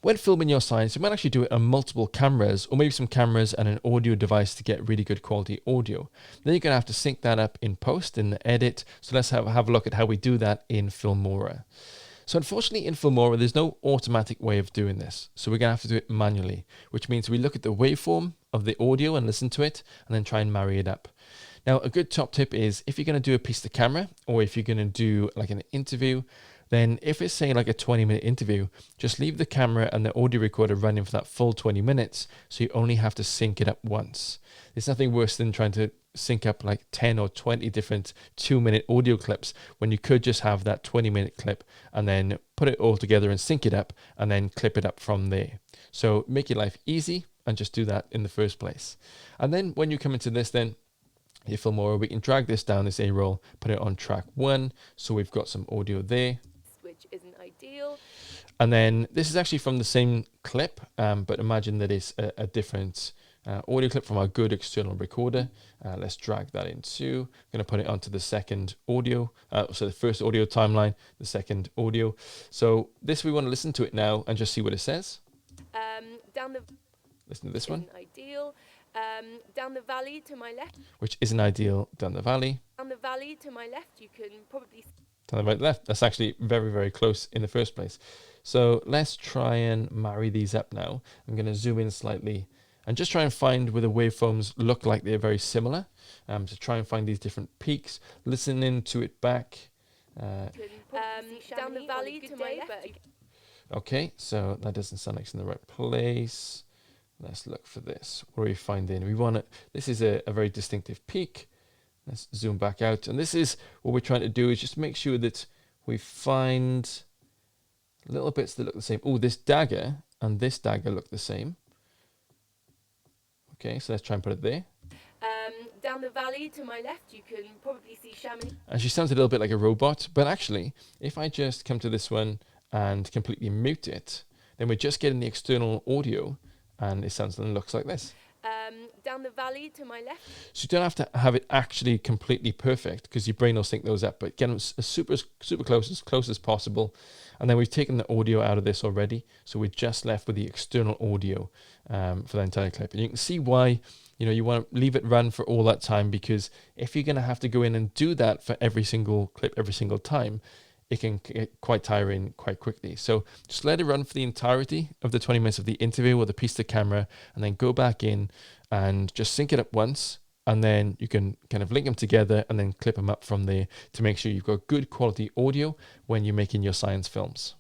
When filming your science, you might actually do it on multiple cameras, or maybe some cameras and an audio device to get really good quality audio. Then you're going to have to sync that up in post, in the edit. So let's have a look at how we do that in Filmora. So unfortunately in Filmora, there's no automatic way of doing this. So we're going to have to do it manually, which means we look at the waveform of the audio and listen to it, and then try and marry it up. Now, a good top tip is if you're going to do a piece to camera, or if you're going to do like an interview, then if it's say like a 20-minute interview, just leave the camera and the audio recorder running for that full 20 minutes. So you only have to sync it up once. There's nothing worse than trying to sync up like 10 or 20 different 2-minute audio clips when you could just have that 20-minute clip and then put it all together and sync it up and then clip it up from there. So make your life easy and just do that in the first place. And then when you come into this, then your Filmora, we can drag this down this A-roll, put it on track 1. So we've got some audio there. Which isn't ideal. And then this is actually from the same clip, but imagine that it's a different audio clip from our good external recorder. Let's drag that in too. I'm going to put it onto the second audio. So the first audio timeline, the second audio. So this, we want to listen to it now and just see what it says. Listen to this one. Ideal. Down the valley to my left. Which isn't ideal. Down the valley. Down the valley to my left, you can probably... To the right left. That's actually very, very close in the first place. So let's try and marry these up now. I'm going to zoom in slightly and just try and find where the waveforms look like they're very similar. To try and find these different peaks, listening to it back. Down the valley to my left. Okay, so that doesn't sound like it's in the right place. Let's look for this. What are we finding? We want it. This is a very distinctive peak. Let's zoom back out. And this is what we're trying to do, is just make sure that we find little bits that look the same. Oh, this dagger and this dagger look the same. Okay, so let's try and put it there. Down the valley to my left, you can probably see Chamonix. And she sounds a little bit like a robot, but actually, if I just come to this one and completely mute it, then we're just getting the external audio, and it sounds and looks like this. Down the valley to my left. So you don't have to have it actually completely perfect, because your brain will sync those up, but get them as super close as possible. And then we've taken the audio out of this already, so we're just left with the external audio for the entire clip. And you can see why, you know, you want to leave it run for all that time, because if you're going to have to go in and do that for every single clip every single time, it can get quite tiring quite quickly. So just let it run for the entirety of the 20 minutes of the interview or the piece to camera, and then go back in and just sync it up once, and then you can kind of link them together and then clip them up from there to make sure you've got good quality audio when you're making your science films.